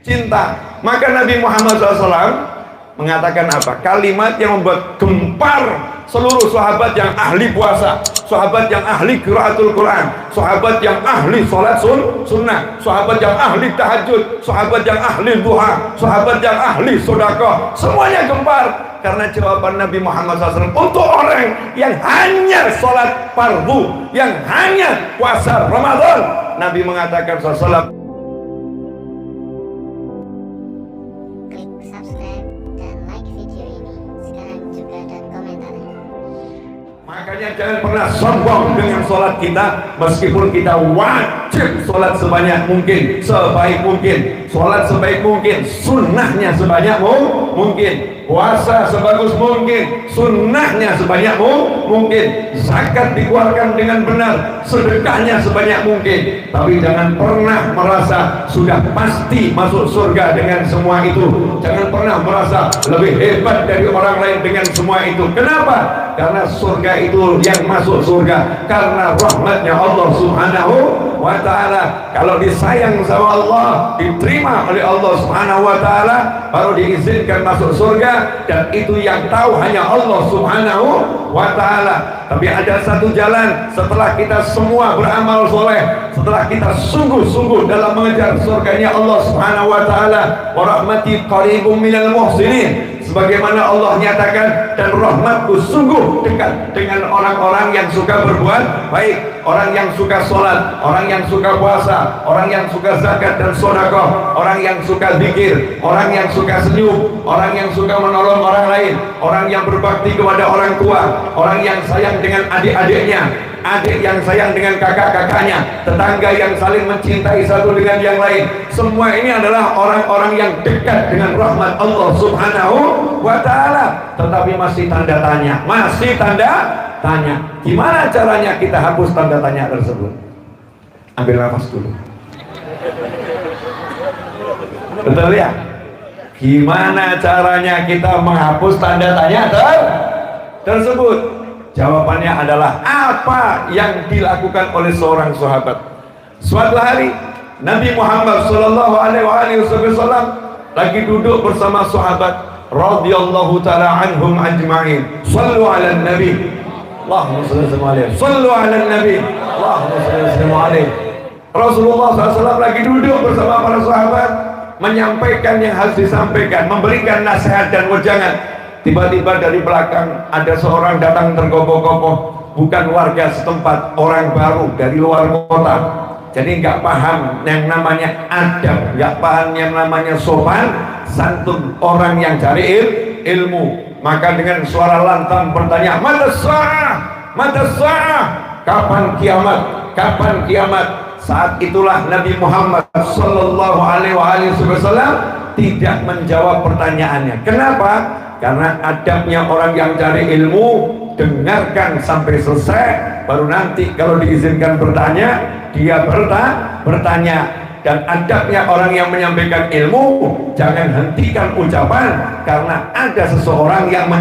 cinta. Maka Nabi Muhammad SAW mengatakan apa? Kalimat yang membuat gempar seluruh sahabat yang ahli puasa, sahabat yang ahli qiraatul Quran, sahabat yang ahli sholat sunnah, sahabat yang ahli tahajud, sahabat yang ahli duha, sahabat yang ahli sedekah, semuanya gempar karena jawaban Nabi Muhammad SAW untuk orang yang hanya sholat fardu, yang hanya puasa Ramadan. Nabi mengatakan SAW, makanya jangan pernah sombong dengan sholat kita, meskipun kita wajib sholat sebanyak mungkin, sebaik mungkin, sholat sebaik mungkin, sunnahnya sebanyak mungkin, puasa sebagus mungkin, sunnahnya sebanyak mungkin, zakat dikeluarkan dengan benar, sedekahnya sebanyak mungkin. Tapi jangan pernah merasa sudah pasti masuk surga dengan semua itu. Jangan pernah merasa lebih hebat dari orang lain dengan semua itu. Kenapa? Karena surga itu yang masuk surga karena rahmatnya Allah Subhanahu wa ta'ala. Kalau disayang sama Allah, diterima oleh Allah Subhanahu wa ta'ala, baru diizinkan masuk surga, dan itu yang tahu hanya Allah Subhanahu wa ta'ala. Tapi ada satu jalan setelah kita semua beramal soleh, setelah kita sungguh-sungguh dalam mengejar surganya Allah Subhanahu wa ta'ala, wa rahmati qaribum minal muhsinin, sebagaimana Allah nyatakan, dan rahmatku sungguh dekat dengan orang-orang yang suka berbuat baik, orang yang suka sholat, orang yang suka puasa, orang yang suka zakat dan sedekah, orang yang suka zikir, orang yang suka senyum, orang yang suka menolong orang lain, orang yang berbakti kepada orang tua, orang yang sayang dengan adik-adiknya, adik yang sayang dengan kakak-kakaknya, tetangga yang saling mencintai satu dengan yang lain. Semua ini adalah orang-orang yang dekat dengan rahmat Allah Subhanahu wa ta'ala. Tetapi masih tanda tanya, masih tanda tanya. Gimana caranya kita hapus tanda tanya tersebut? Ambil nafas dulu. Betul ya? Gimana caranya kita menghapus tanda tanya tersebut? Jawabannya adalah apa yang dilakukan oleh seorang sahabat. Suatu hari Nabi Muhammad sallallahu alaihi wasallam lagi duduk bersama sahabat radhiyallahu taala anhum ajma'in. Shallu 'alan nabi. Allahumma shalli alaihi. Shallu 'alan nabi. Allahumma shalli alaihi. Rasulullah SAW lagi duduk bersama para sahabat, menyampaikan yang harus disampaikan, memberikan nasihat dan wejangan. Tiba-tiba dari belakang ada seorang datang tergopoh-gopoh, bukan warga setempat, orang baru dari luar kota. Jadi nggak paham yang namanya adab, nggak paham yang namanya sopan santun, orang yang cari ilmu. Maka dengan suara lantang bertanya, mata sa'ah, kapan kiamat, kapan kiamat. Saat itulah Nabi Muhammad sallallahu alaihi wasallam tidak menjawab pertanyaannya. Kenapa? Karena adabnya orang yang cari ilmu, dengarkan sampai selesai, baru nanti kalau diizinkan bertanya, dia bertanya. Dan adabnya orang yang menyampaikan ilmu, jangan hentikan ucapan karena ada seseorang yang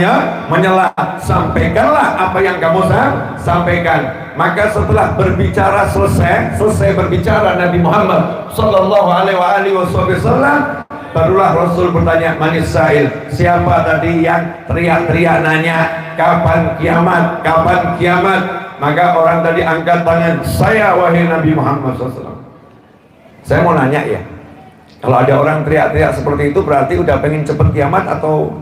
menyela. Sampaikanlah apa yang kamu sampaikan. Maka setelah berbicara selesai berbicara Nabi Muhammad sallallahu alaihi wasallam, barulah Rasul bertanya, manis sa'il, siapa tadi yang teriak-teriak nanya kapan kiamat, kapan kiamat? Maka orang tadi angkat tangan, saya wahai Nabi Muhammad SAW. Saya mau nanya ya, kalau ada orang teriak-teriak seperti itu berarti udah pengen cepet kiamat atau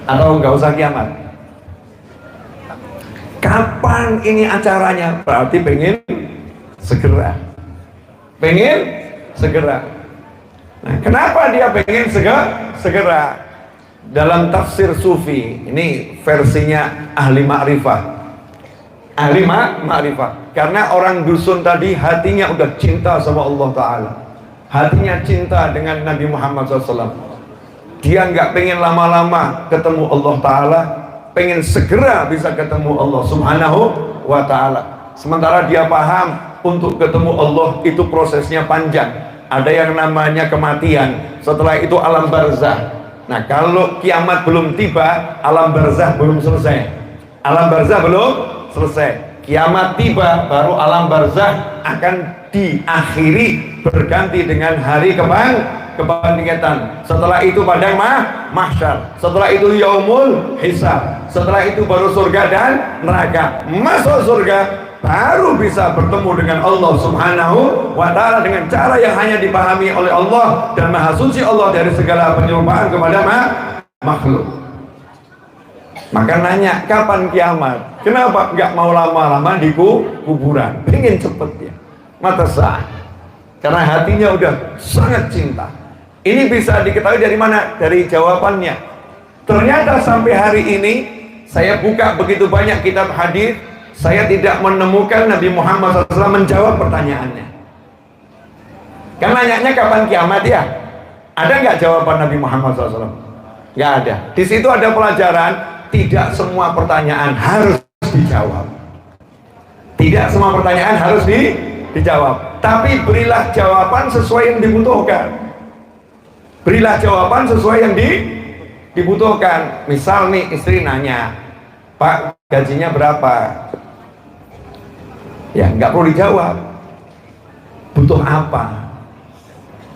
nggak usah kiamat? Kapan ini acaranya? Berarti pengen segera. Nah, kenapa dia pengen segera? Dalam tafsir sufi, ini versinya ahli ma'rifah. Karena orang dusun tadi hatinya udah cinta sama Allah Ta'ala, hatinya cinta dengan Nabi Muhammad SAW. Dia nggak pengen lama-lama ketemu Allah Ta'ala, pengen segera bisa ketemu Allah Subhanahu wa Ta'ala. Sementara dia paham untuk ketemu Allah itu prosesnya panjang, ada yang namanya kematian, setelah itu alam barzah. Nah, kalau kiamat belum tiba, alam barzah belum selesai. Kiamat tiba, baru alam barzah akan diakhiri, berganti dengan hari kebangkitan. Setelah itu padang mahsyar, setelah itu yaumul hisab, setelah itu baru surga dan neraka. Masuk surga baru bisa bertemu dengan Allah Subhanahu wa ta'ala dengan cara yang hanya dipahami oleh Allah, dan maha suci Allah dari segala penyumpaan kepada makhluk. Maka nanya kapan kiamat, kenapa nggak mau lama-lama di kuburan, pengen cepet ya, mata sah, karena hatinya udah sangat cinta. Ini bisa diketahui dari mana? Dari jawabannya. Ternyata sampai hari ini saya buka begitu banyak kitab hadis, saya tidak menemukan Nabi Muhammad SAW menjawab pertanyaannya. Kan nanyanya kapan kiamat ya? Ada nggak jawaban Nabi Muhammad SAW? Nggak ada. Di situ ada pelajaran, tidak semua pertanyaan harus dijawab. Tidak semua pertanyaan harus dijawab. Tapi berilah jawaban sesuai yang dibutuhkan. Berilah jawaban sesuai yang dibutuhkan. Misal nih istri nanya, Pak, gajinya berapa? Ya nggak perlu dijawab. Butuh apa?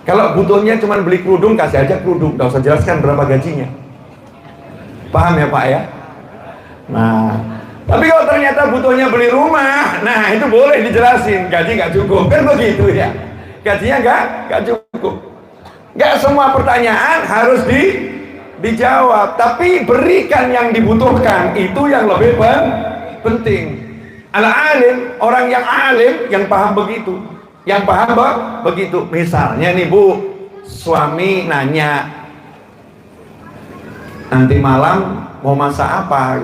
Kalau butuhnya cuma beli kerudung, kasih aja kerudung, nggak usah jelaskan berapa gajinya. Paham ya Pak ya? Nah, tapi kalau ternyata butuhnya beli rumah, nah itu boleh dijelasin, gaji nggak cukup, kan begitu ya? Gajinya nggak cukup. Nggak semua pertanyaan harus dijawab, tapi berikan yang dibutuhkan, itu yang lebih penting. Al-alim, orang yang alim, yang paham begitu, yang paham begitu. Misalnya nih Bu, suami nanya, nanti malam mau masak apa?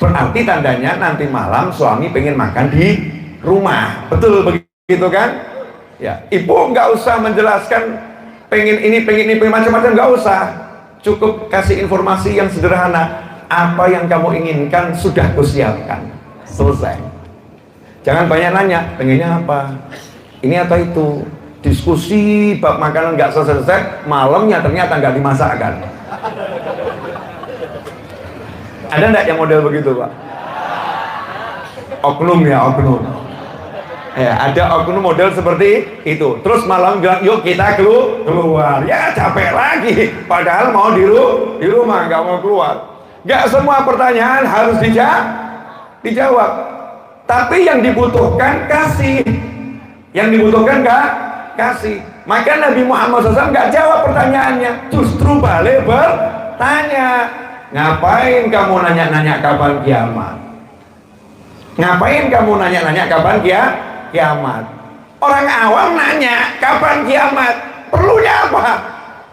Berarti tandanya nanti malam suami pengen makan di rumah, betul begitu kan? Ya, ibu nggak usah menjelaskan pengen ini, pengen macam-macam, nggak usah. Cukup kasih informasi yang sederhana. Apa yang kamu inginkan sudah kusiapkan. Selesai. Jangan banyak nanya, pengennya apa? Ini atau itu. Diskusi bab makanan nggak selesai, malamnya ternyata nggak dimasakkan. Ada nggak yang model begitu Pak? Oknum ya, oknum. Ya, ada oknum model seperti itu. Terus malam bilang, yuk kita keluar. Ya capek lagi. Padahal mau di rumah, nggak mau keluar. Nggak semua pertanyaan harus dijawab. Tapi yang dibutuhkan kasih. Yang dibutuhkan kasih. Maka Nabi Muhammad SAW nggak jawab pertanyaannya, justru balik bertanya. Ngapain kamu nanya-nanya kapan kiamat? Ngapain kamu nanya-nanya kapan kiamat? Orang awam nanya kapan kiamat, perlunya apa?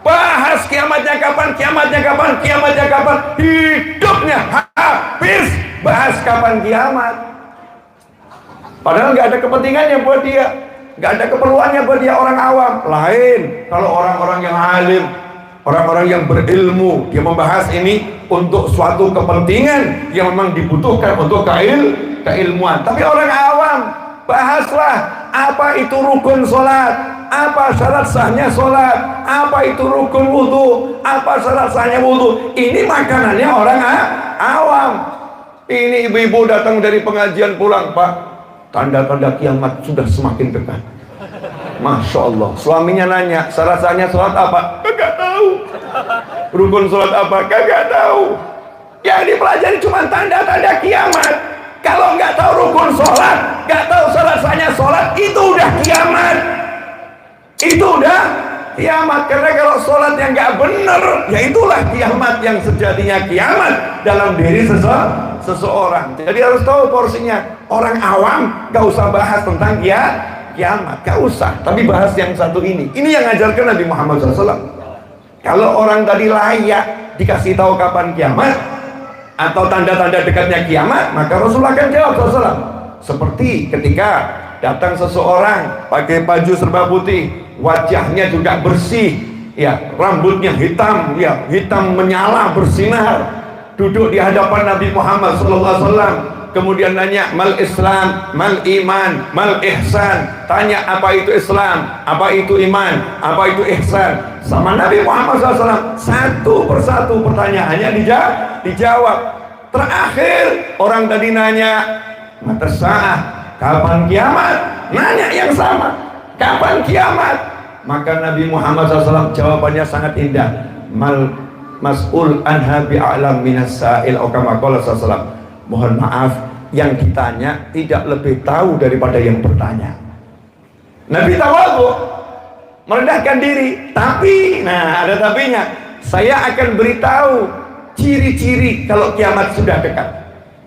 Bahas kiamatnya kapan, kiamatnya kapan, kiamatnya kapan. Hidupnya habis bahas kapan kiamat. Padahal nggak ada kepentingannya buat dia, nggak ada keperluannya buat dia. Orang awam lain. Kalau orang-orang yang alim, orang-orang yang berilmu, dia membahas ini untuk suatu kepentingan yang memang dibutuhkan untuk keilmuan. Tapi orang awam, bahaslah apa itu rukun sholat, apa syarat sahnya sholat, apa itu rukun wudhu, apa syarat sahnya wudhu. Ini makanannya orang awam. Ini ibu-ibu datang dari pengajian pulang, Pak, tanda-tanda kiamat sudah semakin dekat. Masya Allah. Suaminya nanya, syarat sahnya sholat apa? Enggak tahu. Rukun sholat apa? Kagak tahu. Yang dipelajari cuma tanda-tanda kiamat. Kalau nggak tahu rukun sholat, nggak tahu syarat sahnya sholat, itu udah kiamat. Itu udah kiamat. Karena kalau sholat yang nggak bener, ya itulah kiamat yang sejatinya kiamat dalam diri seseorang. Jadi harus tahu porsinya. Orang awam nggak usah bahas tentang kiamat, nggak usah. Tapi bahas yang satu ini. Ini yang ngajarkan Nabi Muhammad SAW. Kalau orang tadi layak dikasih tahu kapan kiamat atau tanda-tanda dekatnya kiamat, maka Rasulullah akan jawab SAW. Seperti ketika datang seseorang pakai baju serba putih, wajahnya juga bersih, ya, rambutnya hitam, ya, hitam menyala bersinar, duduk di hadapan Nabi Muhammad SAW. Kemudian nanya, mal Islam, mal iman, mal ihsan. Tanya apa itu Islam, apa itu iman, apa itu ihsan. Sama Nabi Muhammad SAW, satu persatu pertanyaannya dijawab. Terakhir orang tadi nanya, mata sa'ah, kapan kiamat? Nanya yang sama. kapan kiamat? Maka Nabi Muhammad SAW jawabannya sangat indah. Mal mas'ul anha bi'alam minas sa'il, atau kama qala sallallahu. Mohon maaf, yang ditanya tidak lebih tahu daripada yang bertanya. Nabi tawadhu, merendahkan diri, tapi, nah ada tapinya, saya akan beritahu ciri-ciri kalau kiamat sudah dekat,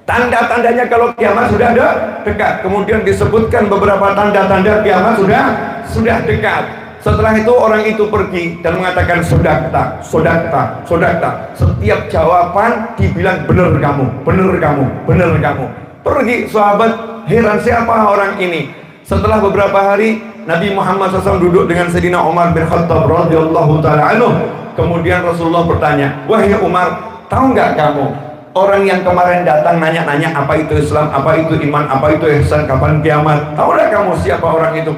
tanda-tandanya kalau kiamat sudah dekat. Kemudian disebutkan beberapa tanda-tanda kiamat sudah dekat. Setelah itu orang itu pergi dan mengatakan sodakta, sodakta, sodakta. Setiap jawaban dibilang benar kamu, benar kamu, benar kamu. Pergi sahabat, heran siapa orang ini. Setelah beberapa hari Nabi Muhammad SAW duduk dengan Sayyidina Umar bin Khattab radhiyallahu ta'ala anhu. Kemudian Rasulullah bertanya, wahai Umar, tahu nggak kamu orang yang kemarin datang nanya-nanya apa itu Islam, apa itu iman, apa itu ihsan, kapan kiamat? Tahu nggak kamu siapa orang itu?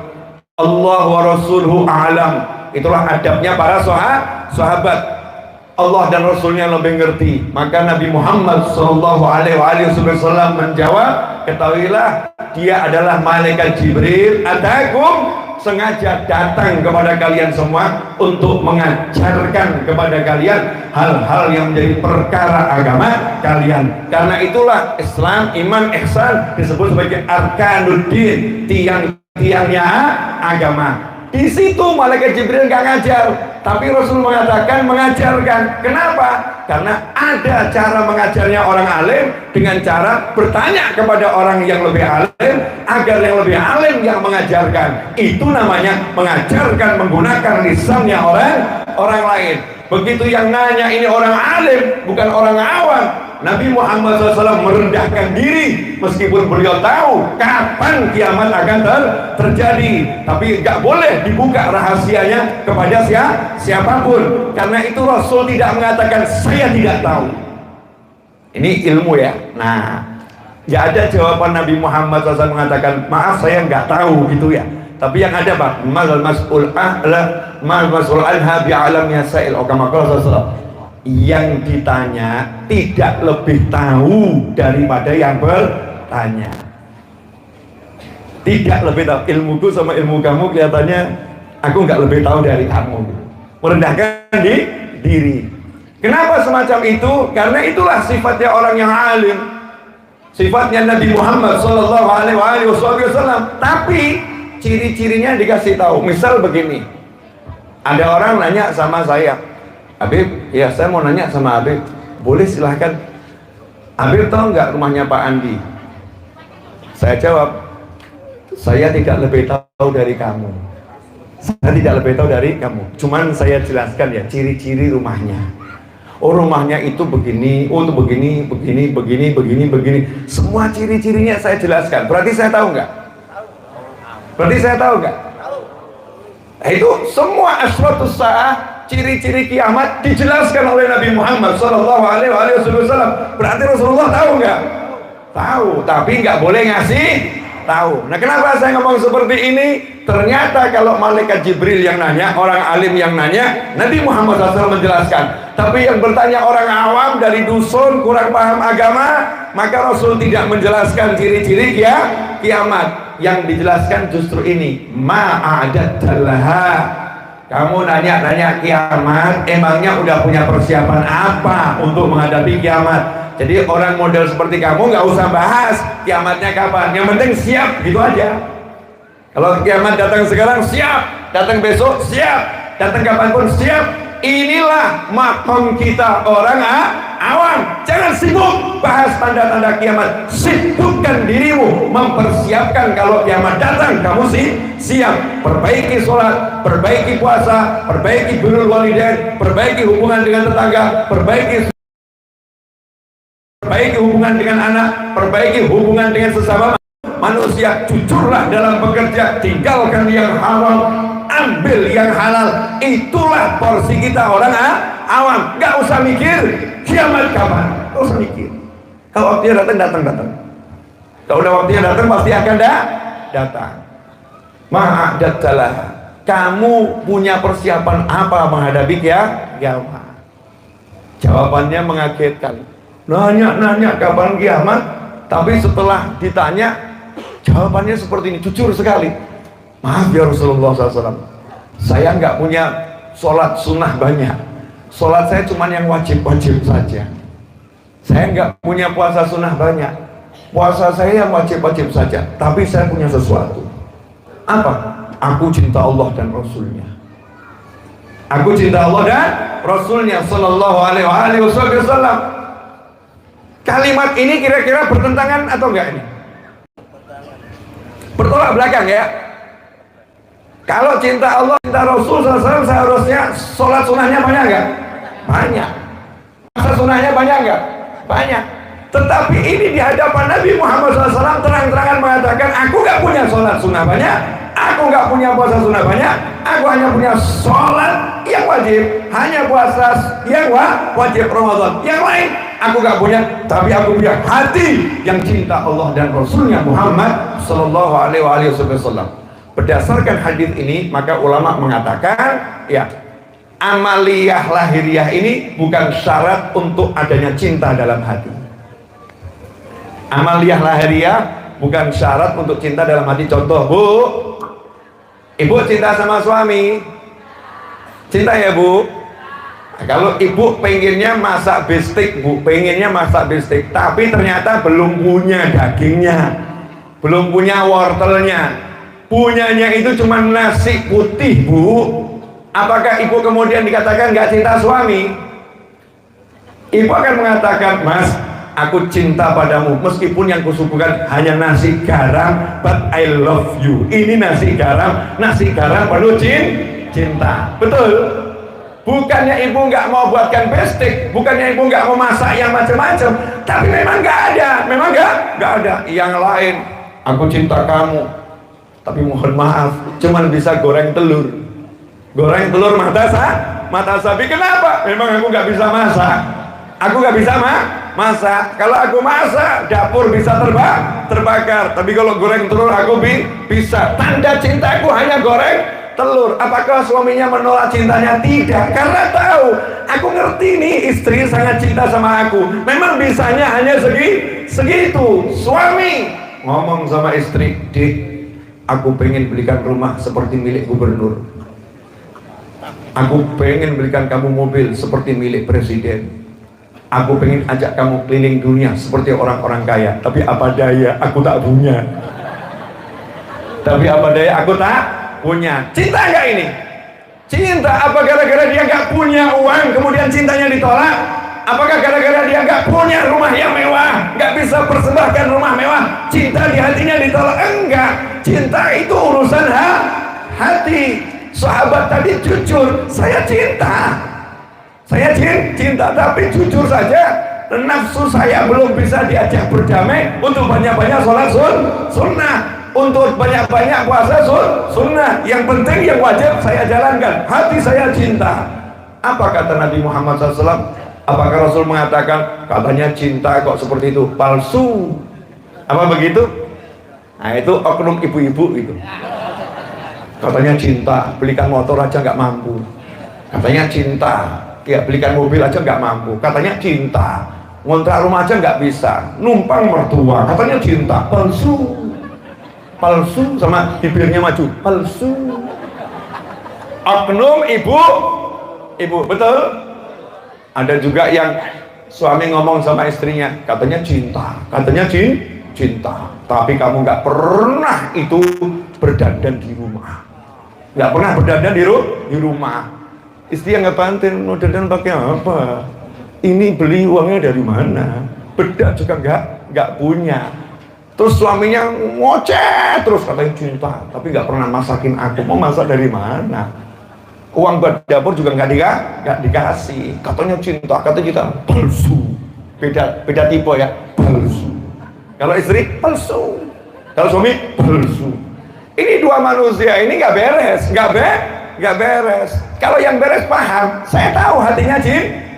Allah wa Rasuluhu a'lam. Itulah adabnya para sahabat. Allah dan Rasulnya lebih ngerti. Maka Nabi Muhammad SAW menjawab, ketahuilah dia adalah malaikat Jibril atakum, sengaja datang kepada kalian semua untuk mengajarkan kepada kalian hal-hal yang menjadi perkara agama kalian. Karena itulah Islam, iman, ihsan disebut sebagai arkanuddin, tiang-tiangnya agama. Di situ malaikat Jibril nggak ngajar, tapi Rasul mengatakan mengajarkan. Kenapa? Karena ada cara mengajarnya orang alim dengan cara bertanya kepada orang yang lebih alim agar yang lebih alim yang mengajarkan. Itu namanya mengajarkan menggunakan lisannya orang lain. Begitu yang nanya ini orang alim bukan orang awam. Nabi Muhammad SAW merendahkan diri meskipun beliau tahu kapan kiamat akan terjadi, tapi nggak boleh dibuka rahasianya kepada siapapun. Karena itu Rasul tidak mengatakan saya tidak tahu. Ini ilmu ya. Nah, nggak ada jawaban Nabi Muhammad SAW mengatakan maaf saya nggak tahu gitu ya. Tapi yang ada Pak, mas'ul anha bi'alam yasail, atau kama qala sallallahu. Yang ditanya tidak lebih tahu daripada yang bertanya. Tidak lebih tahu. Ilmuku sama ilmu kamu kelihatannya aku nggak lebih tahu dari kamu. Merendahkan diri. Kenapa semacam itu? Karena itulah sifatnya orang yang alim, sifatnya Nabi Muhammad SAW. Tapi ciri-cirinya dikasih tahu. Misal begini, ada orang nanya sama saya, Habib, ya saya mau nanya sama Habib, boleh silahkan. Habib tahu nggak rumahnya Pak Andi? Saya jawab, saya tidak lebih tahu dari kamu. Saya tidak lebih tahu dari kamu. Cuman saya jelaskan ya ciri-ciri rumahnya. Oh rumahnya itu begini, oh itu begini, begini, begini, begini, begini. Semua ciri-cirinya saya jelaskan. Berarti saya tahu nggak? Berarti saya tahu nggak? Itu semua asratus sa'ah, ciri-ciri kiamat dijelaskan oleh Nabi Muhammad SAW. Berarti Rasulullah tahu nggak? Tahu, tapi nggak boleh ngasih tahu. Nah kenapa saya ngomong seperti ini? Ternyata kalau malaikat Jibril yang nanya, orang alim yang nanya, Nabi Muhammad SAW menjelaskan. Tapi yang bertanya orang awam dari dusun, kurang paham agama, maka Rasul tidak menjelaskan ciri-ciri kiamat. Yang dijelaskan justru ini, ma'adadallaha. Kamu nanya-nanya kiamat, emangnya udah punya persiapan apa untuk menghadapi kiamat? Jadi orang model seperti kamu nggak usah bahas kiamatnya kapan, yang penting siap, gitu aja. Kalau kiamat datang sekarang siap, datang besok siap, datang kapanpun siap. Inilah makom kita orang awam. Jangan sibuk bahas tanda-tanda kiamat, sibukkan dirimu mempersiapkan kalau kiamat datang kamu siap. Perbaiki sholat, perbaiki puasa, perbaiki birrul walidain, perbaiki hubungan dengan tetangga, perbaiki hubungan dengan anak, perbaiki hubungan dengan sesama manusia. Jujurlah dalam bekerja, tinggalkan yang haram, ambil yang halal. Itulah porsi kita orang awam. Gak usah mikir kiamat kapan, gak usah mikir. Kalau waktunya datang. Kalau udah waktunya datang pasti akan datang. Ma'adadalah, kamu punya persiapan apa menghadapi kiamat? Jawabannya mengagetkan. Nanya kapan kiamat, tapi setelah ditanya jawabannya seperti ini, jujur sekali. Maaf ya Rasulullah SAW, saya nggak punya sholat sunnah banyak. Sholat saya cuma yang wajib-wajib saja. Saya nggak punya puasa sunnah banyak. Puasa saya yang wajib-wajib saja. Tapi saya punya sesuatu. Apa? Aku cinta Allah dan Rasulnya. Aku cinta Allah dan Rasulnya Sallallahu Alaihi Wasallam. Kalimat ini kira-kira bertentangan atau enggak ini? Bertolak belakang ya. Kalau cinta Allah, cinta Rasul SAW, seharusnya sholat sunnahnya banyak enggak? Banyak. Puasa sunnahnya banyak enggak? Banyak. Tetapi ini di hadapan Nabi Muhammad SAW terang-terangan mengatakan, aku nggak punya sholat sunnah banyak, aku nggak punya puasa sunnah banyak, aku hanya punya sholat yang wajib, hanya puasa yang wajib Ramadan. Yang lain aku nggak punya, tapi aku punya hati yang cinta Allah dan Rasulnya Muhammad Sallallahu Alaihi Wasallam. Berdasarkan hadis ini, maka ulama mengatakan, ya, amaliyah lahiriah ini bukan syarat untuk adanya cinta dalam hati. Amaliyah lahiriah bukan syarat untuk cinta dalam hati. Contoh, Bu, ibu cinta sama suami, cinta ya Bu? Nah, kalau ibu pengennya masak bistik, Bu, pengennya masak bistik, tapi ternyata belum punya dagingnya, belum punya wortelnya, punyanya itu cuma nasi putih, Bu. Apakah ibu kemudian dikatakan nggak cinta suami? Ibu akan mengatakan, Mas, aku cinta padamu meskipun yang kusuguhkan hanya nasi garam, but I love you. Ini nasi garam penuh cinta. Betul? Bukannya ibu nggak mau buatkan bestik, bukannya ibu nggak mau masak yang macam-macam, tapi memang nggak ada, memang nggak ada. Yang lain, aku cinta kamu, tapi mohon maaf, cuman bisa goreng telur. Goreng telur mata sapi. Kenapa? Memang aku nggak bisa masak. Aku nggak bisa masak. Kalau aku masak, dapur bisa terbakar. Tapi kalau goreng telur aku bisa. Tanda cintaku hanya goreng telur. Apakah suaminya menolak cintanya? Tidak, karena tahu, aku ngerti nih istri sangat cinta sama aku. Memang bisanya hanya segitu. Suami ngomong sama istri, Dik, aku pengen belikan rumah seperti milik gubernur. Aku pengen belikan kamu mobil seperti milik presiden. Aku pengen ajak kamu keliling dunia seperti orang-orang kaya. Tapi apa daya, aku tak punya. Aku tak punya. Cinta nggak ini? Cinta. Apa gara-gara dia nggak punya uang kemudian cintanya ditolak? Apakah gara-gara dia nggak punya rumah yang mewah, nggak bisa persembahkan rumah mewah, cinta di hatinya ditolak? Enggak. Cinta itu urusan hati. Sahabat tadi jujur, saya cinta, tapi jujur saja, nafsu saya belum bisa diajak berdamai untuk banyak-banyak sholat sunnah, untuk banyak-banyak puasa sunnah. Yang penting yang wajib saya jalankan. Hati saya cinta. Apa kata Nabi Muhammad SAW? Apakah Rasul mengatakan, katanya cinta kok seperti itu? Palsu. Apa begitu? Nah, itu oknum ibu-ibu itu. Katanya cinta, belikan motor aja nggak mampu. Katanya cinta, ya belikan mobil aja nggak mampu. Katanya cinta, ngontrak rumah aja nggak bisa, numpang mertua. Katanya cinta. Palsu sama bibirnya maju, palsu. Oknum ibu, betul. Ada juga yang suami ngomong sama istrinya, katanya cinta, tapi kamu nggak pernah itu berdandan di rumah, nggak pernah berdandan di rumah. Istri yang ngebantin, mau dandan pakai apa? Ini beli uangnya dari mana? Bedak juga nggak punya. Terus suaminya ngoceh terus, katanya cinta, tapi nggak pernah masakin aku. Mau masak dari mana? Uang buat dapur juga nggak dikasih. Katanya cinta, palsu. Beda tipe ya, palsu. Kalau istri palsu, kalau suami palsu. Ini dua manusia ini nggak beres. Kalau yang beres paham, saya tahu hatinya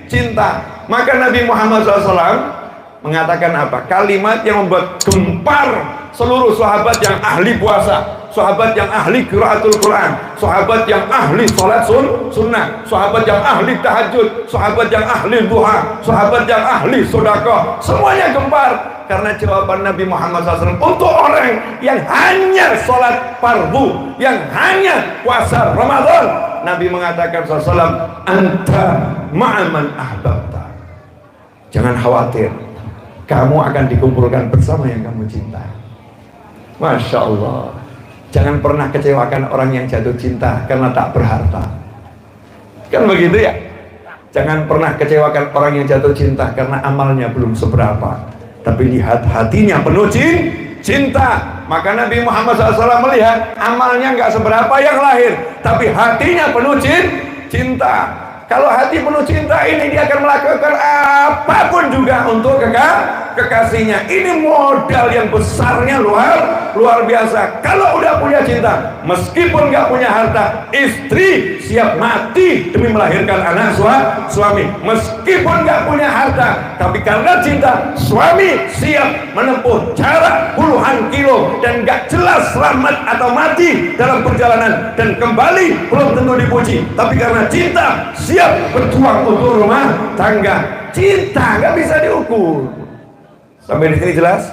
cinta. Maka Nabi Muhammad SAW mengatakan apa? Kalimat yang membuat gempar seluruh sahabat yang ahli puasa. sahabat yang ahli qiraatul Quran, sahabat yang ahli salat sunnah, sahabat yang ahli tahajud, sahabat yang ahli duha, sahabat yang ahli sedekah, semuanya gempar karena jawaban Nabi Muhammad SAW untuk orang yang hanya salat fardu, yang hanya puasa Ramadan. Nabi mengatakan SAW, anta ma'aman ahbabta. Jangan khawatir, kamu akan dikumpulkan bersama yang kamu cinta. Masya Allah. Jangan pernah kecewakan orang yang jatuh cinta karena tak berharta. Kan begitu ya? Jangan pernah kecewakan orang yang jatuh cinta karena amalnya belum seberapa, tapi lihat hatinya penuh cinta. Maka Nabi Muhammad SAW melihat amalnya nggak seberapa yang lahir, tapi hatinya penuh cinta. Kalau hati penuh cinta ini, dia akan melakukan apapun juga untuk kekasihnya. Ini modal yang besarnya luar biasa. Kalau udah punya cinta, meskipun nggak punya harta, istri siap mati demi melahirkan anak suami. Meskipun nggak punya harta, tapi karena cinta, suami siap menempuh jarak puluhan kilo dan nggak jelas selamat atau mati dalam perjalanan, dan kembali belum tentu dipuji. Tapi karena cinta, siap berjuang untuk rumah tangga. Cinta nggak bisa diukur. Sampai di sini jelas?